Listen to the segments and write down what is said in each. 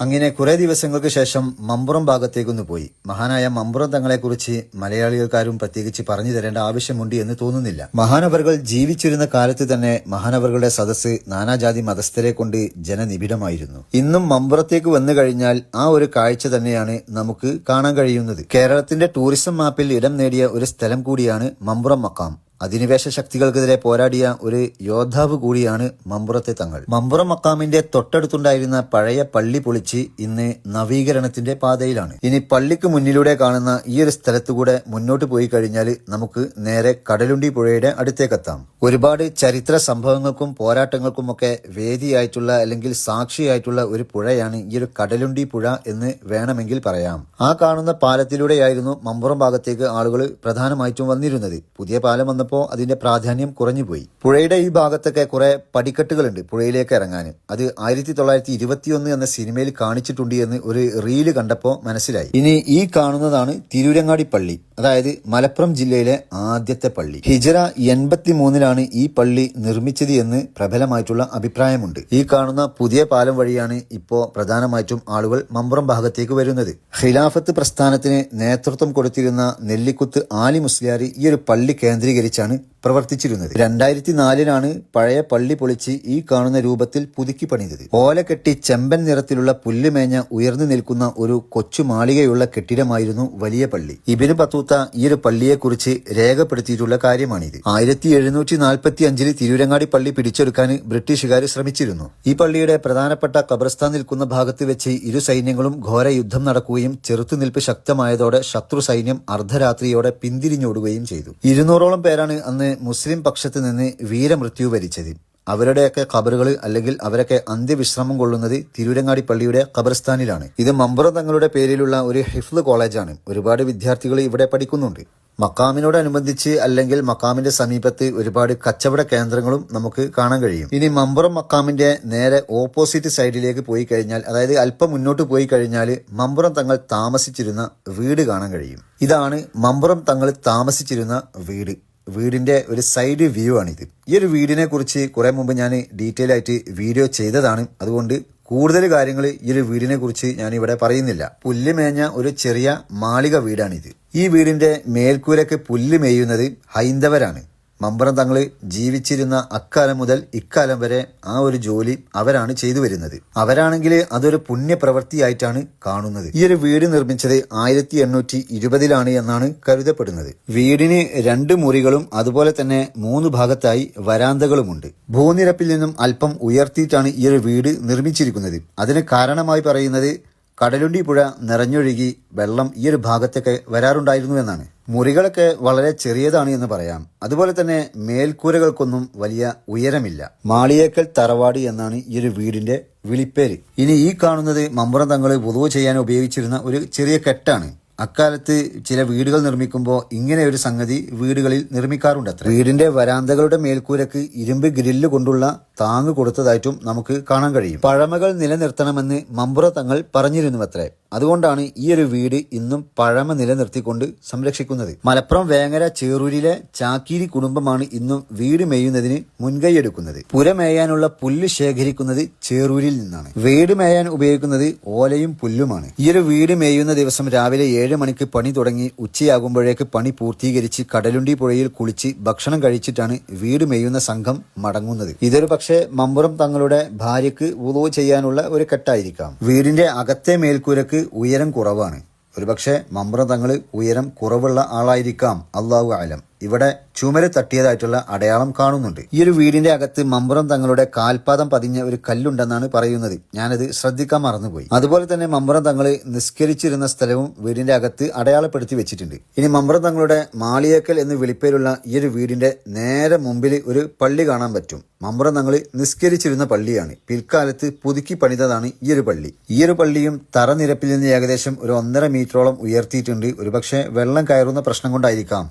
അങ്ങനെ കുറെ ദിവസങ്ങൾക്ക് ശേഷം മമ്പുറം ഭാഗത്തേക്കൊന്ന് പോയി. മഹാനായ മമ്പുറം തങ്ങളെക്കുറിച്ച് മലയാളികൾക്കാരും പ്രത്യേകിച്ച് പറഞ്ഞു തരേണ്ട ആവശ്യമുണ്ട് എന്ന് തോന്നുന്നില്ല. മഹാനവറുകൾ ജീവിച്ചിരുന്ന കാലത്ത് തന്നെ മഹാനവറുകളുടെ സദസ്സ് നാനാജാതി മതസ്ഥരെ കൊണ്ട് ജനനിബിഡമായിരുന്നു. ഇന്നും മമ്പുറത്തേക്ക് വന്നു കഴിഞ്ഞാൽ ആ ഒരു കാഴ്ച തന്നെയാണ് നമുക്ക് കാണാൻ കഴിയുന്നത്. കേരളത്തിന്റെ ടൂറിസം മാപ്പിൽ ഇടം നേടിയ ഒരു സ്ഥലം കൂടിയാണ് മമ്പുറം മക്കാം. അധിനിവേശ ശക്തികൾക്കെതിരെ പോരാടിയ ഒരു യോദ്ധാവ് കൂടിയാണ് മമ്പുറത്തെ തങ്ങൾ. മമ്പുറം മക്കാമിന്റെ തൊട്ടടുത്തുണ്ടായിരുന്ന പഴയ പള്ളി പൊളിച്ച് ഇന്ന് നവീകരണത്തിന്റെ പാതയിലാണ്. ഇനി പള്ളിക്ക് മുന്നിലൂടെ കാണുന്ന ഈ ഒരു സ്ഥലത്തുകൂടെ മുന്നോട്ട് പോയി കഴിഞ്ഞാൽ നമുക്ക് നേരെ കടലുണ്ടി പുഴയുടെ അടുത്തേക്കെത്താം. ഒരുപാട് ചരിത്ര സംഭവങ്ങൾക്കും പോരാട്ടങ്ങൾക്കുമൊക്കെ വേദിയായിട്ടുള്ള അല്ലെങ്കിൽ സാക്ഷിയായിട്ടുള്ള ഒരു പുഴയാണ് ഈ ഒരു കടലുണ്ടി പുഴ എന്ന് വേണമെങ്കിൽ പറയാം. ആ കാണുന്ന പാലത്തിലൂടെയായിരുന്നു മമ്പുറം ഭാഗത്തേക്ക് ആളുകൾ പ്രധാനമായിട്ടും വന്നിരുന്നത്. പുതിയ പാലം വന്നപ്പോൾ അതിന്റെ പ്രാധാന്യം കുറഞ്ഞുപോയി. പുഴയുടെ ഈ ഭാഗത്തൊക്കെ കുറെ പടിക്കെട്ടുകളുണ്ട് പുഴയിലേക്ക് ഇറങ്ങാൻ. അത് 1921 എന്ന സിനിമയിൽ കാണിച്ചിട്ടുണ്ട് എന്ന് ഒരു റീല് കണ്ടപ്പോൾ മനസ്സിലായി. ഇനി ഈ കാണുന്നതാണ് തിരൂരങ്ങാടി പള്ളി, അതായത് മലപ്പുറം ജില്ലയിലെ ആദ്യത്തെ പള്ളി. ഹിജറ 83 ഈ പള്ളി നിർമ്മിച്ചത് എന്ന് പ്രബലമായിട്ടുള്ള അഭിപ്രായമുണ്ട്. ഈ കാണുന്ന പുതിയ പാലം വഴിയാണ് ഇപ്പോ പ്രധാനമായിട്ടും ആളുകൾ മമ്പുറം ഭാഗത്തേക്ക് വരുന്നത്. ഖിലാഫത്ത് പ്രസ്ഥാനത്തിന് നേതൃത്വം കൊടുത്തിരുന്ന നെല്ലിക്കുത്ത് ആലി മുസ്ലിയാർ ഈ ഒരു പള്ളി കേന്ദ്രീകരിച്ചാണ് പ്രവർത്തിച്ചിരുന്നത്. 2004 പഴയ പള്ളി പൊളിച്ച് ഈ കാണുന്ന രൂപത്തിൽ പുതുക്കി പണിതത്. ഓല കെട്ടി ചെമ്പൻ നിറത്തിലുള്ള പുല്ലുമേഞ്ഞ ഉയർന്നു നിൽക്കുന്ന ഒരു കൊച്ചു മാളികയുള്ള കെട്ടിടമായിരുന്നു വലിയ പള്ളി. ഇബ്നു ബത്തൂത്ത ഈ ഒരു പള്ളിയെക്കുറിച്ച് രേഖപ്പെടുത്തിയിട്ടുള്ള കാര്യമാണിത്. 1745 തിരൂരങ്ങാടി പള്ളി പിടിച്ചെടുക്കാൻ ബ്രിട്ടീഷുകാർ ശ്രമിച്ചിരുന്നു. ഈ പള്ളിയുടെ പ്രധാനപ്പെട്ട ഖബർസ്ഥാൻ നിൽക്കുന്ന ഭാഗത്ത് വെച്ച് ഇരു സൈന്യങ്ങളും ഘോര യുദ്ധം നടക്കുകയും ചെറുത്തുനിൽപ്പ് ശക്തമായതോടെ ശത്രു സൈന്യം അർദ്ധരാത്രിയോടെ പിന്തിരിഞ്ഞോടുകയും ചെയ്തു. 200ഓളം പേരാണ് അന്ന് മുസ്ലിം പക്ഷത്ത് നിന്ന് വീരമൃത്യു വരിച്ചത്. അവരുടെയൊക്കെ ഖബറുകൾ അല്ലെങ്കിൽ അവരൊക്കെ അന്ത്യവിശ്രമം കൊള്ളുന്നത് തിരൂരങ്ങാടി പള്ളിയുടെ ഖബർസ്ഥാനിലാണ്. ഇത് മമ്പുറം തങ്ങളുടെ പേരിലുള്ള ഒരു ഹിഫ്ള് കോളേജാണ്. ഒരുപാട് വിദ്യാർത്ഥികൾ ഇവിടെ പഠിക്കുന്നുണ്ട്. മക്കാമിനോടനുബന്ധിച്ച് അല്ലെങ്കിൽ മക്കാമിന്റെ സമീപത്ത് ഒരുപാട് കച്ചവട കേന്ദ്രങ്ങളും നമുക്ക് കാണാൻ കഴിയും. ഇനി മമ്പുറം മക്കാമിന്റെ നേരെ ഓപ്പോസിറ്റ് സൈഡിലേക്ക് പോയി കഴിഞ്ഞാൽ, അതായത് അല്പം മുന്നോട്ട് പോയി കഴിഞ്ഞാൽ മമ്പുറം തങ്ങൾ താമസിച്ചിരുന്ന വീട് കാണാൻ കഴിയും. ഇതാണ് മമ്പുറം തങ്ങൾ താമസിച്ചിരുന്ന വീട്. വീടിന്റെ ഒരു സൈഡ് വ്യൂ ആണിത്. ഈ ഒരു വീടിനെ കുറിച്ച് കുറെ മുമ്പ് ഞാൻ ഡീറ്റെയിൽ ആയിട്ട് വീഡിയോ ചെയ്തതാണ്. അതുകൊണ്ട് കൂടുതൽ കാര്യങ്ങൾ ഈ ഒരു വീടിനെ കുറിച്ച് ഞാൻ ഇവിടെ പറയുന്നില്ല. പുല്ല് മേഞ്ഞ ഒരു ചെറിയ മാളിക വീടാണിത്. ഈ വീടിന്റെ മേൽക്കൂരക്ക് പുല്ല് മേയുന്നത് ഹൈന്ദവരാണ്. മമ്പുറം തങ്ങൾ ജീവിച്ചിരുന്ന അക്കാലം മുതൽ ഇക്കാലം വരെ ആ ഒരു ജോലി അവരാണ് ചെയ്തു വരുന്നത്. അവരാണെങ്കിൽ അതൊരു പുണ്യപ്രവൃത്തിയായിട്ടാണ് കാണുന്നത്. ഈ ഒരു വീട് നിർമ്മിച്ചത് 1820 എന്നാണ് കരുതപ്പെടുന്നത്. വീടിന് 2 മുറികളും അതുപോലെ തന്നെ 3 ഭാഗത്തായി വരാന്തകളുമുണ്ട്. ഭൂനിരപ്പിൽ നിന്നും അല്പം ഉയർത്തിയിട്ടാണ് ഈ ഒരു വീട് നിർമ്മിച്ചിരിക്കുന്നത്. അതിന് കാരണമായി പറയുന്നത് കടലുണ്ടി പുഴ നിറഞ്ഞൊഴുകി വെള്ളം ഈ ഒരു ഭാഗത്തൊക്കെ വരാറുണ്ടായിരുന്നു എന്നാണ്. മുറികളൊക്കെ വളരെ ചെറിയതാണ് എന്ന് പറയാം. അതുപോലെ തന്നെ മേൽക്കൂരകൾക്കൊന്നും വലിയ ഉയരമില്ല. മാളിയേക്കൽ തറവാട് എന്നാണ് ഈ ഒരു വീടിന്റെ വിളിപ്പേര്. ഇനി ഈ കാണുന്നത് മമ്പുറം തങ്ങൾ വുളൂ ചെയ്യാൻ ഉപയോഗിച്ചിരുന്ന ഒരു ചെറിയ കെട്ടാണ്. അക്കാലത്ത് ചില വീടുകൾ നിർമ്മിക്കുമ്പോൾ ഇങ്ങനെ ഒരു സംഗതി വീടുകളിൽ നിർമ്മിക്കാറുണ്ടത്ര. വീടിന്റെ വരാന്തകളുടെ മേൽക്കൂരക്ക് ഇരുമ്പ് ഗ്രില്ല് കൊണ്ടുള്ള താങ്ങ് കൊടുത്തതായിട്ടും നമുക്ക് കാണാൻ കഴിയും. പഴമകൾ നിലനിർത്തണമെന്ന് മമ്പുറം തങ്ങൾ പറഞ്ഞിരുന്നുവത്രേ. അതുകൊണ്ടാണ് ഈ ഒരു വീട് ഇന്നും പഴമ നിലനിർത്തിക്കൊണ്ട് സംരക്ഷിക്കുന്നത്. മലപ്പുറം വേങ്ങര ചേറൂരിലെ ചാക്കീരി കുടുംബമാണ് ഇന്നും വീട് മേയുന്നതിന് മുൻകൈയെടുക്കുന്നത്. പുര മേയാനുള്ള പുല്ല് ശേഖരിക്കുന്നത് ചേറൂരിൽ നിന്നാണ്. വീട് മേയാൻ ഉപയോഗിക്കുന്നത് ഓലയും പുല്ലുമാണ്. ഈ ഒരു വീട് മേയുന്ന ദിവസം രാവിലെ 7 മണിക്ക് പണി തുടങ്ങി ഉച്ചയാകുമ്പോഴേക്ക് പണി പൂർത്തീകരിച്ച് കടലുണ്ടി പുഴയിൽ കുളിച്ച് ഭക്ഷണം കഴിച്ചിട്ടാണ് വീട് മേയുന്ന സംഘം മടങ്ങുന്നത്. ഇതൊരു പക്ഷേ മമ്പുറം തങ്ങളുടെ ഭാര്യയ്ക്ക് വുളൂ ചെയ്യാനുള്ള ഒരു കെട്ടായിരിക്കാം. വീടിന്റെ അകത്തെ മേൽക്കൂരക്ക് ഉയരം കുറവാണ്. ഒരുപക്ഷെ മമ്പുറം തങ്ങൾ ഉയരം കുറവുള്ള ആളായിരിക്കാം, അല്ലാഹു അലം. ഇവിടെ ചുമര് തട്ടിയതായിട്ടുള്ള അടയാളം കാണുന്നുണ്ട്. ഈ ഒരു വീടിന്റെ അകത്ത് മമ്പുറം തങ്ങളുടെ കാൽപാദം പതിഞ്ഞ ഒരു കല്ലുണ്ടെന്നാണ് പറയുന്നത്. ഞാനത് ശ്രദ്ധിക്കാൻ മറന്നുപോയി. അതുപോലെ തന്നെ മമ്പുറം തങ്ങൾ നിസ്കരിച്ചിരുന്ന സ്ഥലവും വീടിന്റെ അകത്ത് അടയാളപ്പെടുത്തി വെച്ചിട്ടുണ്ട്. ഇനി മമ്പുറം തങ്ങളുടെ മാളിയേക്കൽ എന്ന് വിളിപ്പേരുള്ള ഈ ഒരു വീടിന്റെ നേരെ മുമ്പിൽ ഒരു പള്ളി കാണാൻ പറ്റും. മമ്പുറം തങ്ങൾ നിസ്കരിച്ചിരുന്ന പള്ളിയാണ്. പിൽക്കാലത്ത് പുതുക്കി പണിതതാണ് ഈ ഒരു പള്ളി. ഈ ഒരു പള്ളിയും തറനിരപ്പിൽ നിന്ന് ഏകദേശം ഒരു 1.5 മീറ്ററോളം ഉയർത്തിയിട്ടുണ്ട്. ഒരുപക്ഷെ വെള്ളം കയറുന്ന പ്രശ്നം കൊണ്ടായിരിക്കാം.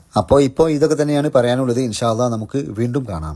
ഇപ്പോ ഇതൊക്കെ തന്നെയാണ് പറയാനുള്ളത്. ഇൻഷാ അല്ലാഹ് നമുക്ക് വീണ്ടും കാണാം.